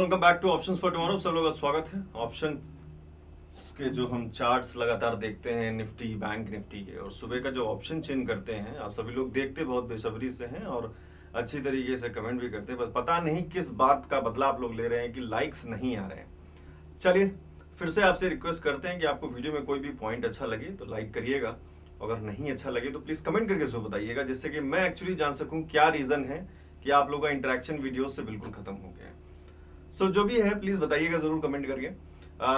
Welcome back two options for tomorrow. सब लोगों का स्वागत है। ऑप्शन के जो हम चार्ट्स लगातार देखते हैं निफ्टी बैंक निफ्टी के, और सुबह का जो ऑप्शन चेंज करते हैं आप सभी लोग देखते बहुत बेसब्री से हैं और अच्छी तरीके से कमेंट भी करते हैं। बस पता नहीं किस बात का बदला आप लोग ले रहे हैं कि लाइक्स नहीं आ रहे हैं। चलिए फिर से आपसे रिक्वेस्ट करते हैं कि आपको वीडियो में कोई भी पॉइंट अच्छा लगे तो लाइक करिएगा, अगर नहीं अच्छा लगे तो प्लीज़ कमेंट करके जरूर बताइएगा, जिससे कि मैं एक्चुअली जान सकूं क्या रीज़न है कि आप लोगों का इंटरेक्शन वीडियो से बिल्कुल खत्म हो गया है। जो भी है प्लीज बताइएगा जरूर कमेंट करके।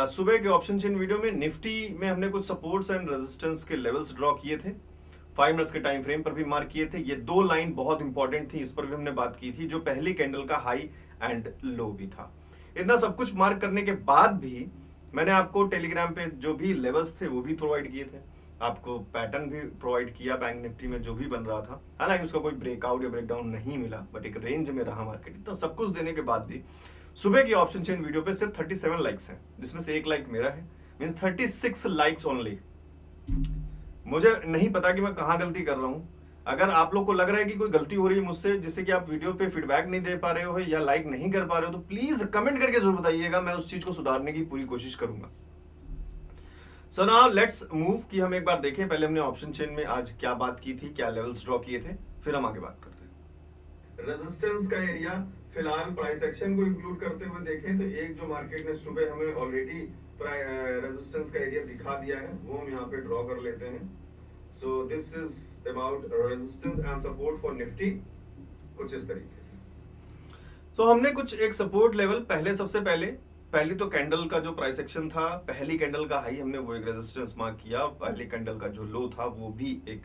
सुबह के ऑप्शन चेन वीडियो में निफ्टी में हमने कुछ सपोर्ट्स एंड रेजिस्टेंस के लेवल्स ड्रॉ किए थे, 5 मिनट्स के टाइम फ्रेम पर भी मार्क किए थे। ये दो लाइन बहुत इंपॉर्टेंट थी, इस पर भी हमने बात की थी, जो पहली कैंडल का हाई एंड लो भी था। इतना सब कुछ मार्क करने के बाद भी मैंने आपको टेलीग्राम पे जो भी लेवल्स थे वो भी प्रोवाइड किए थे, आपको पैटर्न भी प्रोवाइड किया बैंक निफ्टी में जो भी बन रहा था। हालांकि उसका कोई ब्रेकआउट या ब्रेकडाउन नहीं मिला, बट एक रेंज में रहा मार्केट। इतना सब कुछ देने के बाद भी सुबह की ऑप्शन चेन वीडियो पे सिर्फ 37 लाइक्स हैं, जिसमें से एक लाइक मेरा है, मींस 36 लाइक्स ओनली। मुझे नहीं पता कि मैं कहाँ गलती कर रहा हूँ। अगर आप लोग को लग रहा है कि कोई गलती हो रही है मुझसे, जिससे कि आप वीडियो पे फीडबैक नहीं दे पा रहे हो या लाइक नहीं कर पा रहे हो, तो प्लीज कमेंट करके जरूर बताइएगा, मैं उस चीज को सुधारने की पूरी कोशिश करूंगा। सो नाउ लेट्स मूव कि हम एक बार देखें, पहले हमने ऑप्शन चेन में आज क्या बात की थी, क्या लेवल्स ड्रॉ किए थे, फिर हम आगे बात करते हैं। रेजिस्टेंस का एरिया फिलहाल प्राइस एक्शन को इंक्लूड करते हुए देखें तो एक जो मार्केट ने सुबह हमें ऑलरेडी रेजिस्टेंस का एरिया दिखा दिया है, वो हम यहाँ पे ड्रॉ कर लेते हैं। So this is about resistance and support for Nifty, कुछ इस तरीके से। हमने कुछ एक सपोर्ट लेवल पहले, सबसे पहली तो कैंडल का जो प्राइस एक्शन था, पहली कैंडल का हाई हमने वो एक रेजिस्टेंस मार्क किया, और पहली कैंडल का जो लो था वो भी एक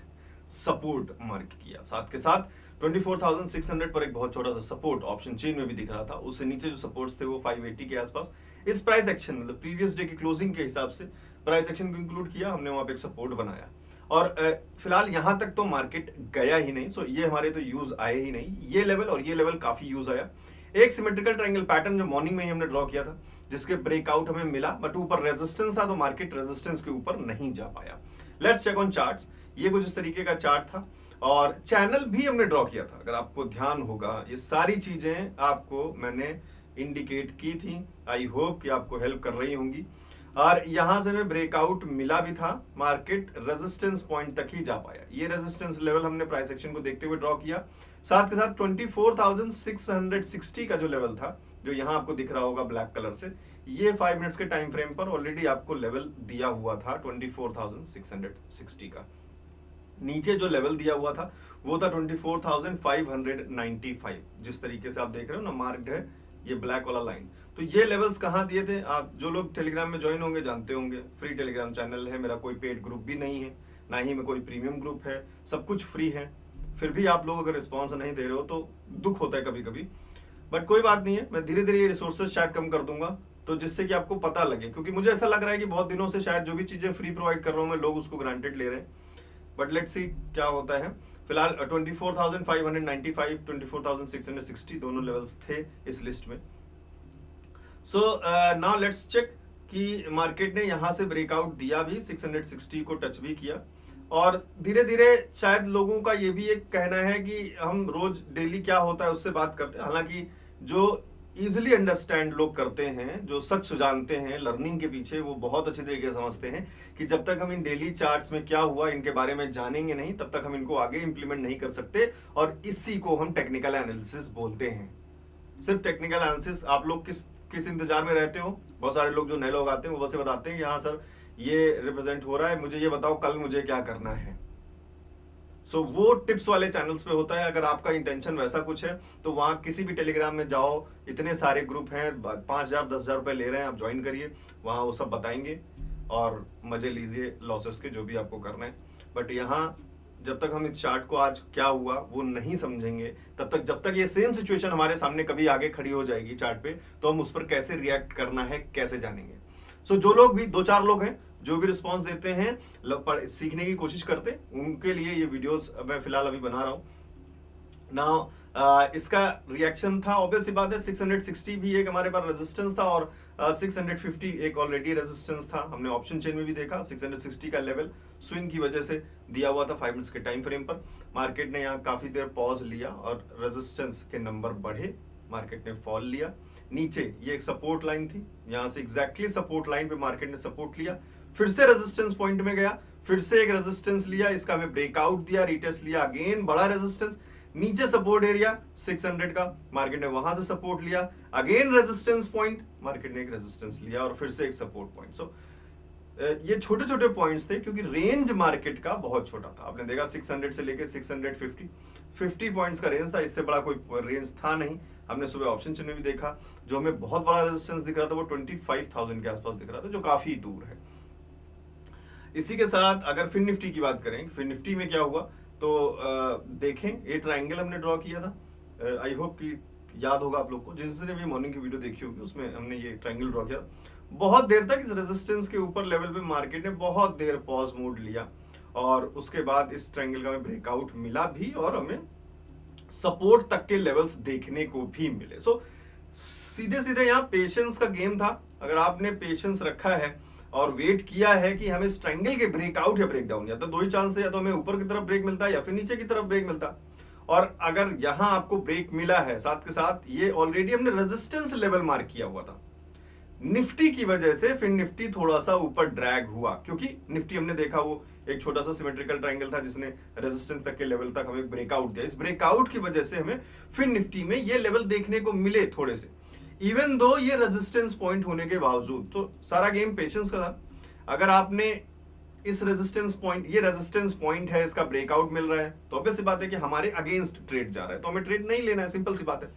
सपोर्ट मार्क किया। साथ के साथ 24,600 पर एक बहुत छोटा सा सपोर्ट ऑप्शन चेन में भी दिख रहा था। उससे नीचे जो सपोर्ट्स थे वो 580 के आसपास। इस प्राइस एक्शन मतलब प्रीवियस डे की क्लोजिंग के हिसाब से प्राइस एक्शन को इंक्लूड किया हमने, वहां पे एक सपोर्ट बनाया। और फिलहाल यहां तक तो मार्केट गया ही नहीं, ये हमारे तो यूज आए ही नहीं। ये लेवल और ये लेवल काफी यूज आया। एक सिमेट्रिकल ट्रायंगल पैटर्न जो मॉर्निंग में ही हमने ड्रॉ किया था, जिसके ब्रेकआउट हमें मिला, बट ऊपर रेजिस्टेंस था तो मार्केट रेजिस्टेंस के ऊपर नहीं जा पाया। Let's check on charts. ये कुछ इस तरीके का चार्ट था, और चैनल भी हमने ड्रॉ किया था। अगर आपको ध्यान होगा, ये सारी चीजें आपको मैंने इंडिकेट की थी। आई होप कि आपको हेल्प कर रही होंगी। और यहां से हमें ब्रेकआउट मिला भी था, मार्केट रेजिस्टेंस पॉइंट तक ही जा पाया। ये रेजिस्टेंस लेवल हमने प्राइस एक्शन को देखते हुए ड्रॉ किया। साथ के साथ 24,660 का जो लेवल था, जो यहां आपको दिख रहा होगा ब्लैक कलर से, ये 5 मिनट्स के टाइम फ्रेम पर ऑलरेडी आपको लेवल दिया हुआ था 24,660 का। नीचे जो लेवल दिया हुआ था वो था 24,595। जिस तरीके से आप देख रहे हो ना, मार्क्ड है ये ब्लैक वाला लाइन। तो ये लेवल्स कहाँ दिए थे, आप जो लोग टेलीग्राम में ज्वाइन होंगे जानते होंगे। फ्री टेलीग्राम चैनल है मेरा, कोई पेड ग्रुप भी नहीं है, ना ही में कोई प्रीमियम ग्रुप है, सब कुछ फ्री है। फिर भी आप लोग अगर रिस्पॉन्स नहीं दे रहे हो तो दुख होता है कभी कभी, बट कोई बात नहीं है, मैं धीरे धीरे ये रिसोर्सेज शायद कम कर दूंगा, तो जिससे कि आपको पता लगे। क्योंकि मुझे ऐसा लग रहा है कि बहुत दिनों से शायद जो भी चीजें फ्री प्रोवाइड कर रहा हूँ मैं, लोग उसको ग्रांटेड ले रहे हैं। बट लेट्स सी क्या होता है। फिलहाल 24,595, 24,660 दोनों लेवल्स थे इस लिस्ट में। सो नाउ लेट्स चेक कि मार्केट ने यहां से ब्रेकआउट दिया भी, 660 को टच भी किया, और धीरे धीरे शायद लोगों का ये भी एक कहना है कि हम रोज डेली क्या होता है उससे बात करते हैं। हालांकि जो इजिली अंडरस्टैंड लोग करते हैं, जो सच जानते हैं लर्निंग के पीछे, वो बहुत अच्छी तरीके से समझते हैं कि जब तक हम इन डेली चार्ट्स में क्या हुआ इनके बारे में जानेंगे नहीं, तब तक हम इनको आगे इंप्लीमेंट नहीं कर सकते। और इसी को हम टेक्निकल एनालिसिस बोलते हैं। सिर्फ टेक्निकल एनालिसिस। आप लोग किस इंतजार में रहते हो? बहुत सारे लोग जो नए लोग आते हैं वो बस बताते हैं कि हाँ सर ये रिप्रेजेंट हो रहा है, मुझे ये बताओ कल मुझे क्या करना है। वो टिप्स वाले चैनल्स पे होता है। अगर आपका इंटेंशन वैसा कुछ है तो वहां किसी भी टेलीग्राम में जाओ, इतने सारे ग्रुप हैं, 5,000 10,000 रुपए ले रहे हैं, आप ज्वाइन करिए, वहां वो सब बताएंगे और मजे लीजिए लॉसेस के, जो भी आपको करना है। बट यहाँ जब तक हम इस चार्ट को आज क्या हुआ वो नहीं समझेंगे, तब तक, जब तक ये सेम सिचुएशन हमारे सामने कभी आगे खड़ी हो जाएगी चार्ट पे, तो हम उस पर कैसे रिएक्ट करना है कैसे जानेंगे। जो लोग भी 2-4 लोग हैं जो भी रिस्पांस देते हैं, सीखने की कोशिश करते, उनके लिए ये वीडियोस मैं फिलहाल अभी बना रहा हूँ ना। इसका रिएक्शन था, ऑब्वियस सी बात है, 660 भी एक हमारे पास रेजिस्टेंस था, और 650 एक ऑलरेडी रेजिस्टेंस था। हमने ऑप्शन चेन में भी देखा 660 का लेवल स्विंग की वजह से दिया हुआ था 5 मिनट्स के टाइम फ्रेम पर। मार्केट ने यहाँ काफी देर पॉज लिया और रेजिस्टेंस के नंबर बढ़े, मार्केट ने फॉल लिया। नीचे ये एक सपोर्ट लाइन थी, यहां से एग्जैक्टली सपोर्ट लाइन पे मार्केट ने सपोर्ट लिया, फिर से रेजिस्टेंस पॉइंट में गया, फिर से एक रेजिस्टेंस लिया, इसका हमें ब्रेकआउट दिया, रिटेस्ट लिया, अगेन बड़ा रेजिस्टेंस, नीचे सपोर्ट एरिया 600 का, मार्केट ने वहां से सपोर्ट लिया, अगेन रेजिस्टेंस पॉइंट, मार्केट ने एक रेजिस्टेंस लिया और फिर से एक सपोर्ट पॉइंट। सो ये छोटे छोटे पॉइंट्स थे क्योंकि रेंज मार्केट का बहुत छोटा था। आपने देखा 600 से लेके 650 पॉइंट्स का रेंज था, इससे बड़ा कोई रेंज था नहीं। हमने सुबह ऑप्शन चेन में भी देखा, जो हमें बहुत बड़ा रेजिस्टेंस दिख रहा था वो 25,000 के आसपास दिख रहा था, जो काफी दूर है। इसी के साथ अगर फिन निफ्टी की बात करें, फिन निफ्टी में क्या हुआ तो देखें, ये ट्रायंगल हमने ड्रॉ किया था। आई होप कि याद होगा आप लोग को, जिसने भी मॉर्निंग की वीडियो देखी होगी उसमें हमने ये ट्रायंगल ड्रॉ किया। बहुत देर तक इस रेजिस्टेंस के ऊपर लेवल पे मार्केट ने बहुत देर पॉज मोड लिया और उसके बाद इस ट्रायंगल का हमें ब्रेकआउट मिला भी और हमें सपोर्ट तक के लेवल्स देखने को भी मिले। सो सीधे सीधे यहाँ पेशेंस का गेम था। अगर आपने पेशेंस रखा है और वेट किया है कि हमें इस ट्रायंगल के ब्रेकआउट या ब्रेकडाउन, या तो दो ही चांस थे, या तो हमें ऊपर की तरफ ब्रेक मिलता है या फिर नीचे की तरफ ब्रेक मिलता। और अगर यहां आपको ब्रेक मिला है, साथ के साथ ये ऑलरेडी हमने रेजिस्टेंस लेवल मार्क किया हुआ था, निफ्टी की वजह से फिर निफ्टी थोड़ा सा ऊपर ड्रैग हुआ, क्योंकि निफ्टी हमने देखा वो एक छोटा सा सिमेट्रिकल ट्रायंगल था जिसने रेजिस्टेंस तक के लेवल तक हमें ब्रेकआउट दिया। इस ब्रेकआउट की वजह से हमें फिर निफ्टी में ये लेवल देखने को मिले थोड़े से, इवन दो ये रेजिस्टेंस पॉइंट होने के बावजूद। तो सारा गेम पेशेंस का था। अगर आपने इस रेजिस्टेंस पॉइंट, ये रेजिस्टेंस पॉइंट है, इसका ब्रेकआउट मिल रहा है तो ऑब्वियस सी बात है कि हमारे अगेंस्ट ट्रेड जा रहा है, तो हमें ट्रेड नहीं लेना है, सिंपल सी बात है।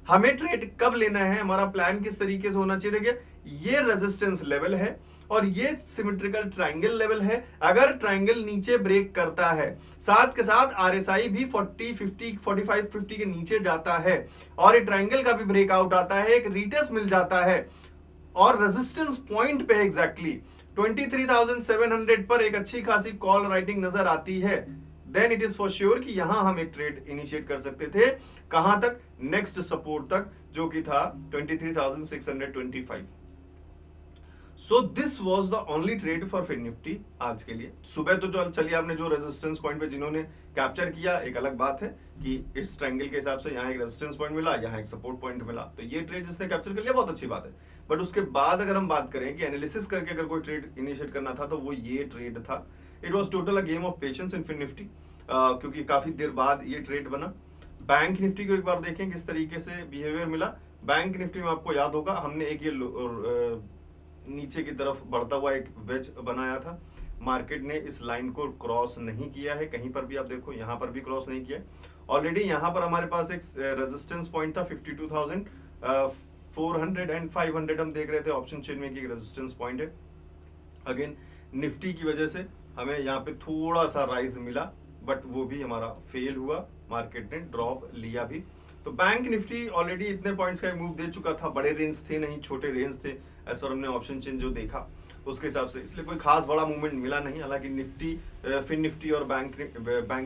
हमें ट्रेड कब लेना है, हमारा प्लान किस तरीके से होना चाहिए। देखिए ये रेजिस्टेंस लेवल है और ये सिमेट्रिकल ट्रायंगल लेवल है। अगर ट्रायंगल नीचे ब्रेक करता है, साथ के साथ आरएसआई भी 40, 50, 45, 50 के नीचे जाता है और ये ट्रायंगल का भी ब्रेकआउट आता है, एक रिटेस्ट मिल जाता है और रेजिस्टेंस पॉइंट पे एग्जैक्टली 23,700 पर एक अच्छी खासी कॉल राइटिंग नजर आती है, then it is for sure कि यहां हम एक ट्रेड इनिशिएट कर सकते थे। कहां तक, नेक्स्ट सपोर्ट तक, जो कि था 23,625। So this was the only trade for Fin Nifty आज के लिए। सुबह तो जो चलिए आपने जो रेजिस्टेंस पॉइंट पे जिन्होंने कैप्चर किया, एक अलग बात है कि इस ट्रायंगल के हिसाब से यहाँ एक रेजिस्टेंस पॉइंट मिला, यहाँ एक सपोर्ट पॉइंट मिला, तो ये ट्रेड जिसने कैप्चर कर लिया बहुत अच्छी बात है। बट उसके बाद अगर हम बात करें कि एनालिसिस करके अगर कोई ट्रेड इनिशिएट करना था तो वो ये ट्रेड था। It was total a game of patience in Fin Nifty, क्योंकि काफी देर बाद ये ट्रेड बना। बैंक निफ्टी को एक बार देखें किस तरीके से बिहेवियर मिला। बैंक निफ्टी में आपको याद होगा हमने एक ये नीचे की तरफ बढ़ता हुआ एक वेज बनाया था, मार्केट ने इस लाइन को क्रॉस नहीं किया है, कहीं पर भी आप देखो, यहाँ पर भी क्रॉस नहीं किया। ऑलरेडी यहाँ पर हमारे पास एक रेजिस्टेंस पॉइंट था 52,400 एंड 500 हम देख रहे थे ऑप्शन चेन में कि रेजिस्टेंस पॉइंट है। अगेन निफ्टी की वजह से हमें यहाँ पे थोड़ा सा राइज मिला, बट वो भी हमारा फेल हुआ, मार्केट ने ड्रॉप लिया भी। तो बैंक निफ्टी ऑलरेडी इतने पॉइंट्स का मूव दे चुका था, बड़े रेंज थे नहीं, छोटे रेंज थे, एज पर हमने ऑप्शन चेन जो देखा उसके हिसाब से, इसलिए कोई खास बड़ा मूवमेंट मिला नहीं। हालांकि निफ्टी, फिन निफ्टी और बैंक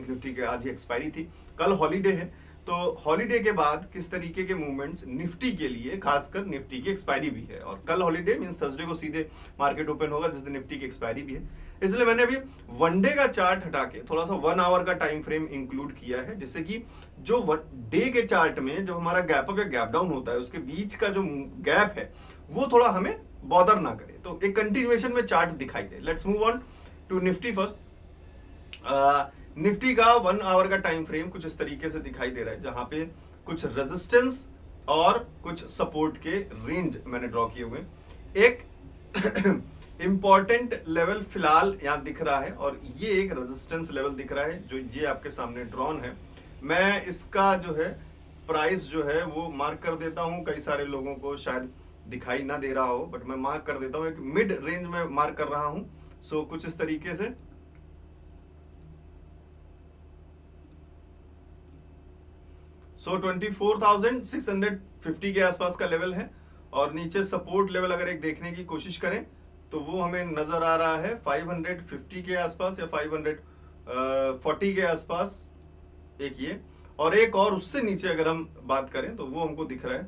निफ्टी के आज ही एक्सपायरी थी, कल हॉलीडे है, तो हॉलीडे के बाद किस तरीके के मूवमेंट्स निफ्टी के लिए, खासकर निफ्टी की एक्सपायरी भी है, और कल हॉलीडे मींस थर्सडे को सीधे मार्केट ओपन होगा जिस दिन निफ्टी की एक्सपायरी भी है। इसलिए मैंने अभी वनडे का चार्ट हटा के थोड़ा सा 1 आवर का टाइम फ्रेम इंक्लूड किया है, जिससे कि जो डे के चार्ट में जो हमारा गैप अप या गैप डाउन होता है उसके बीच का जो गैप है वो थोड़ा हमें बॉदर ना करे, तो एक कंटिन्यूएशन में चार्ट दिखाई दे। Let's move on to Nifty first. Nifty का 1 आवर का टाइम फ्रेम कुछ इस तरीके से दिखाई दे रहा है, जहां पे कुछ रेजिस्टेंस और कुछ सपोर्ट के रेंज मैंने ड्रॉ किए हुए। एक इंपॉर्टेंट लेवल फिलहाल यहां दिख रहा है और ये एक रेजिस्टेंस लेवल दिख रहा है जो ये आपके सामने ड्रॉन है। मैं इसका जो है प्राइस जो है वो मार्क कर देता हूं, कई सारे लोगों को शायद दिखाई ना दे रहा हो, बट मैं मार्क कर देता हूं, एक मिड रेंज में मार्क कर रहा हूं। सो कुछ इस तरीके से सो 24,650 के आसपास का लेवल है, और नीचे सपोर्ट लेवल अगर एक देखने की कोशिश करें तो वो हमें नजर आ रहा है 550 के आसपास या 540 के आसपास एक ये, और एक और उससे नीचे अगर हम बात करें तो वो हमको दिख रहा है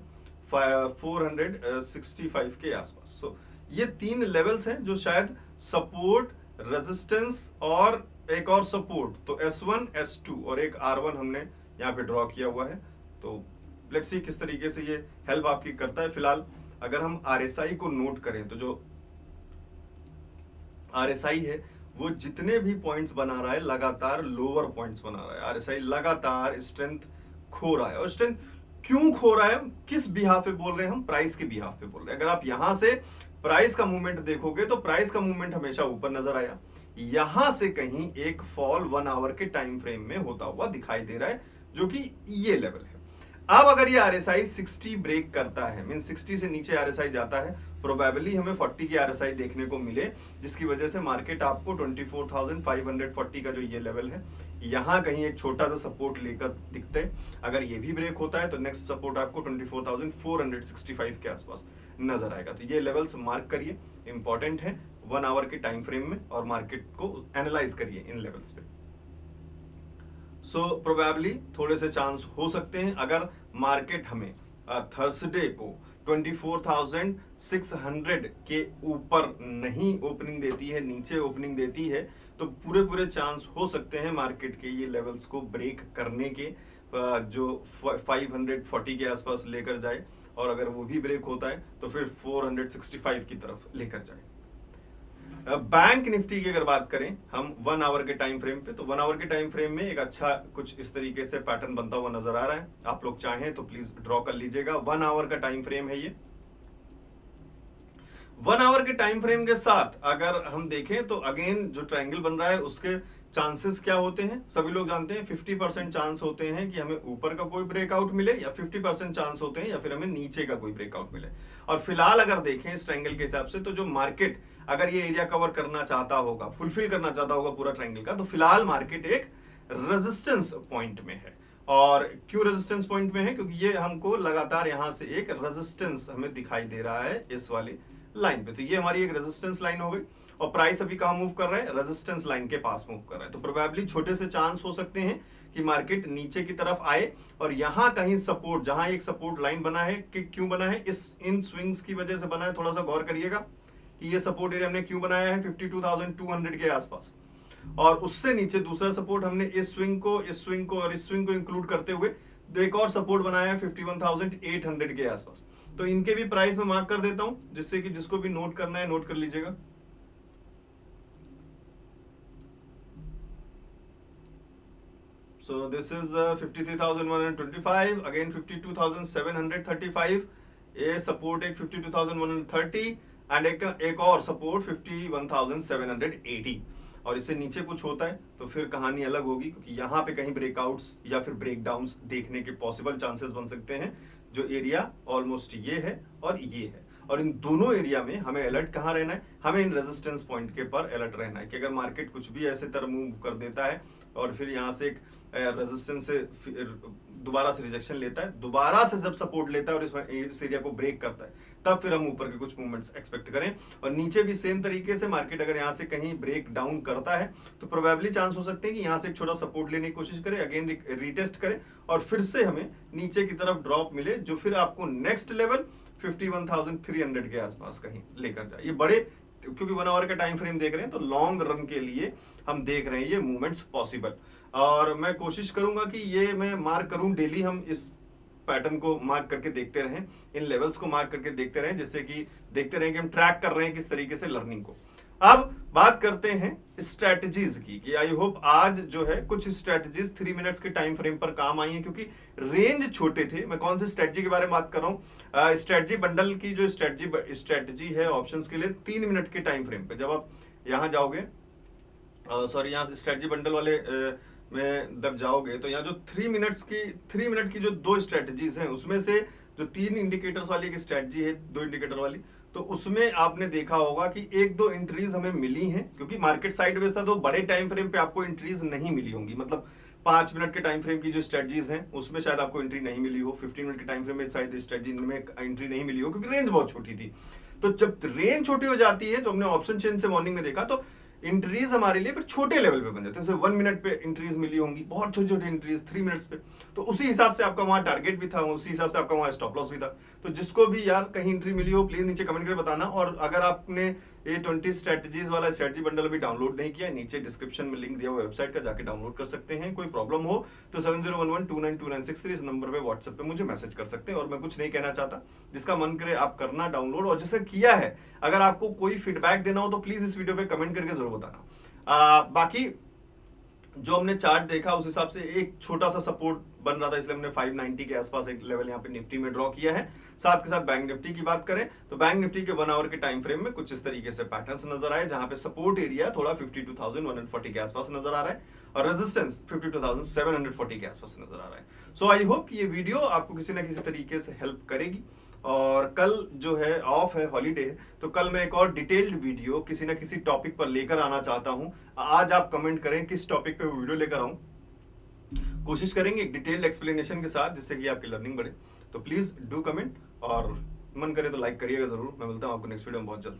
465 के आसपास। सो ये 3 लेवल्स हैं जो शायद सपोर्ट, रेजिस्टेंस और एक और सपोर्ट, तो S1, S2 और एक R1 हमने यहाँ पे ड्रॉ किया हुआ है। तो लेट्स सी किस तरीके से ये हेल्प आपकी करता है। फिलहाल अगर हम आरएसआई को नोट करें तो जो आरएसआई है वो जितने भी पॉइंट्स बना रहा है लगातार लोअर पॉइंट्स बना रहा है। आरएसआई लगातार स्ट्रेंथ खो रहा है, और स्ट्रेंथ क्यों खो रहा है, किस बिहाफ पे बोल रहे हैं हम, प्राइस के बिहाफ पे बोल रहे हैं। अगर आप यहां से प्राइस का मूवमेंट देखोगे तो प्राइस का मूवमेंट हमेशा ऊपर नजर आया, यहां से कहीं एक फॉल 1 आवर के टाइम फ्रेम में होता हुआ दिखाई दे रहा है, जो कि ये लेवल है। अब अगर ये आरएसआई 60 ब्रेक करता है, मीन 60 से नीचे आरएसआई जाता है, प्रोबेबली हमें 40 की आरएसआई देखने को मिले, जिसकी वजह से मार्केट आपको 24,540 का जो ये लेवल है, यहां कहीं एक छोटा सा सपोर्ट लेकर दिखते हैं। अगर ये भी ब्रेक होता है तो नेक्स्ट सपोर्ट आपको 24,465 के आसपास नजर आएगा। तो ये लेवल्स मार्क करिए, इंपॉर्टेंट है 1 आवर के टाइम फ्रेम में, और मार्केट को एनालाइज करिए इन लेवल्स पे। सो प्रोबेबली थोड़े से चांस हो सकते हैं अगर मार्केट हमें थर्सडे को 24,600 के ऊपर नहीं ओपनिंग देती है, नीचे ओपनिंग देती है, तो पूरे चांस हो सकते हैं मार्केट के ये लेवल्स को ब्रेक करने के, जो 540 के आसपास लेकर जाए, और अगर वो भी ब्रेक होता है तो फिर 465 की तरफ लेकर जाए। बैंक निफ्टी की अगर बात करें हम 1 आवर के टाइम फ्रेम पे, तो 1 आवर के टाइम फ्रेम में एक अच्छा कुछ इस तरीके से पैटर्न बनता हुआ नजर आ रहा है। आप लोग चाहें तो प्लीज ड्रॉ कर लीजिएगा। 1 आवर का टाइम फ्रेम है ये। 1 आवर के टाइम फ्रेम के साथ अगर हम देखें तो अगेन जो ट्रायंगल बन रहा है उसके चांसेस क्या होते हैं, सभी लोग जानते हैं 50% चांस होते हैं कि हमें ऊपर का कोई ब्रेकआउट मिले, या 50% चांस होते हैं या फिर हमें नीचे का कोई ब्रेकआउट मिले। और फिलहाल अगर देखें इस ट्रायंगल के हिसाब से, तो जो मार्केट अगर ये एरिया कवर करना चाहता होगा, फुलफिल करना चाहता होगा पूरा ट्रायंगल का, तो फिलहाल मार्केट एक रेजिस्टेंस पॉइंट में है। और क्यों रेजिस्टेंस पॉइंट में है, क्योंकि ये हमको लगातार यहां से एक रेजिस्टेंस हमें दिखाई दे रहा है इस वाली लाइन पे। तो ये हमारी एक रेजिस्टेंस लाइन हो गई, और प्राइस अभी कहां मूव कर रहा है, रेजिस्टेंस लाइन के पास मूव कर रहा है। तो प्रोबेबली छोटे से चांस हो सकते हैं कि मार्केट नीचे की तरफ आए, और यहां कहीं सपोर्ट, जहां एक सपोर्ट लाइन बना है, कि क्यों बना है, इन स्विंग्स की वजह से बना है। थोड़ा सा गौर करिएगा कि ये सपोर्ट एरिया हमने क्यों बनाया है 52,200 के आसपास, और उससे नीचे दूसरा सपोर्ट हमने इस स्विंग को और इस स्विंग को इंक्लूड करते हुए एक और सपोर्ट बनाया है 51,800 के आसपास। तो इनके भी प्राइस में मार्क कर देता हूं, जिससे कि जिसको भी नोट करना है नोट कर लीजिएगा। So this is 53,125, again 52,735, ये सपोर्ट एक 52,130 एंड एक और सपोर्ट 51,780, और इससे नीचे कुछ होता है तो फिर कहानी अलग होगी, क्योंकि यहाँ पे कहीं ब्रेकआउट्स या फिर ब्रेकडाउन्स देखने के पॉसिबल चांसेस बन सकते हैं। जो एरिया ऑलमोस्ट ये है और ये है, और इन दोनों एरिया में हमें अलर्ट कहाँ रहना है, हमें इन रेजिस्टेंस पॉइंट के पर अलर्ट रहना है कि अगर मार्केट कुछ भी ऐसे तरह मूव कर देता है और फिर यहाँ से एक रेजिस्टेंस से दोबारा से रिजेक्शन लेता है, दोबारा से जब सपोर्ट लेता है और इस एरिया को ब्रेक करता है, तब फिर हम ऊपर के कुछ मूवमेंट्स एक्सपेक्ट करें। और नीचे भी सेम तरीके से मार्केट अगर यहाँ से कहीं ब्रेक डाउन करता है तो प्रोबेबली चांस हो सकते हैं कि यहाँ से एक छोटा सपोर्ट लेने की कोशिश करे, अगेन रिटेस्ट करे, और फिर से हमें नीचे की तरफ ड्रॉप मिले, जो फिर आपको नेक्स्ट लेवल 51,300 के आसपास कहीं लेकर जाए। ये बड़े, क्योंकि 1 आवर का टाइम फ्रेम देख रहे हैं तो लॉन्ग रन के लिए हम देख रहे हैं ये मूवमेंट्स पॉसिबल, और मैं कोशिश करूंगा कि ये मैं मार्क करूं डेली, हम इस पैटर्न को मार्क करके देखते रहें, इन लेवल्स को मार्क करके देखते रहें, जिससे कि देखते रहें कि हम ट्रैक कर रहे हैं किस तरीके से लर्निंग को। अब बात करते हैं स्ट्रेटजीज की, कि आई होप आज जो है कुछ स्ट्रेटजीज 3 मिनट्स के टाइम फ्रेम पर काम आई हैं, क्योंकि रेंज छोटे थे। मैं कौन सी स्ट्रेटजी के बारे में बात कर रहा हूँ, स्ट्रेटजी बंडल की जो स्ट्रेटजी है ऑप्शंस के लिए 3 मिनट के टाइम फ्रेम पे जब आप यहाँ जाओगे, सॉरी यहाँ स्ट्रेटजी बंडल वाले में जब जाओगे, तो यहाँ जो 3 मिनट की जो 2 स्ट्रेटजीज हैं, उसमें से जो 3 इंडिकेटर्स वाली एक स्ट्रेटजी है, 2 इंडिकेटर वाली, तो उसमें आपने देखा होगा कि 1-2 एंट्रीज हमें मिली हैं, क्योंकि मार्केट साइडवेज था तो बड़े टाइम फ्रेम पे आपको एंट्रीज नहीं मिली होंगी। मतलब 5 मिनट के टाइम फ्रेम की जो स्ट्रेटजीज हैं उसमें शायद आपको एंट्री नहीं मिली हो, 15 मिनट के टाइम फ्रेम में शायद स्ट्रेटजी में एंट्री नहीं मिली हो, क्योंकि रेंज बहुत छोटी थी। तो जब रेंज छोटी हो जाती है, तो हमने ऑप्शन चेन से मॉर्निंग में देखा, तो इंट्रीज हमारे लिए फिर छोटे लेवल पे बन जाते हैं। जैसे 1 मिनट पे इंट्रीज मिली होंगी, बहुत छोटी छोटी इंट्रीज 3 मिनट्स पे, तो उसी हिसाब से आपका वहां टारगेट भी था, उसी हिसाब से आपका वहां स्टॉप लॉस भी था। तो जिसको भी यार कहीं इंट्री मिली हो प्लीज नीचे कमेंट करके बताना, और अगर आपने A20 स्ट्रेटजीज वाला स्ट्रेटजी बंडल अभी डाउनलोड नहीं किया, नीचे डिस्क्रिप्शन में लिंक दिया हुआ वेबसाइट का, जाके डाउनलोड कर सकते हैं। कोई प्रॉब्लम हो तो 7011292963 इस नंबर पे व्हाट्सएप पे मुझे मैसेज कर सकते हैं। और मैं कुछ नहीं कहना चाहता, जिसका मन करे आप करना डाउनलोड, और जिसे किया है अगर आपको कोई फीडबैक देना हो तो प्लीज इस वीडियो पे कमेंट करके जरूर बताना। बाकी जो हमने चार्ट देखा उस हिसाब से एक छोटा सा सपोर्ट बन रहा था, इसलिए हमने 590 के आसपास एक लेवल यहाँ पे निफ्टी में ड्रॉ किया है। साथ के साथ बैंक निफ्टी की बात करें तो बैंक निफ्टी के 1 आवर के टाइम फ्रेम में कुछ इस तरीके से पैटर्न्स नजर आए, जहां पे सपोर्ट एरिया थोड़ा 52,140 के आसपास नजर आ रहा है और रेजिस्टेंस 52,740 के आसपास नजर आ रहा है। सो आई होप कि ये वीडियो आपको किसी ना किसी तरीके से हेल्प करेगी। और कल जो है ऑफ है, हॉलीडे है, तो कल मैं एक और डिटेल्ड वीडियो किसी ना किसी टॉपिक पर लेकर आना चाहता हूं। आज आप कमेंट करें किस टॉपिक पे वो वीडियो लेकर आऊं, कोशिश करेंगे एक डिटेल्ड एक्सप्लेनेशन के साथ, जिससे कि आपकी लर्निंग बढ़े। तो प्लीज डू कमेंट, और मन करे तो लाइक करिएगा जरूर। मैं मिलता हूं आपको नेक्स्ट वीडियो में बहुत जल्द।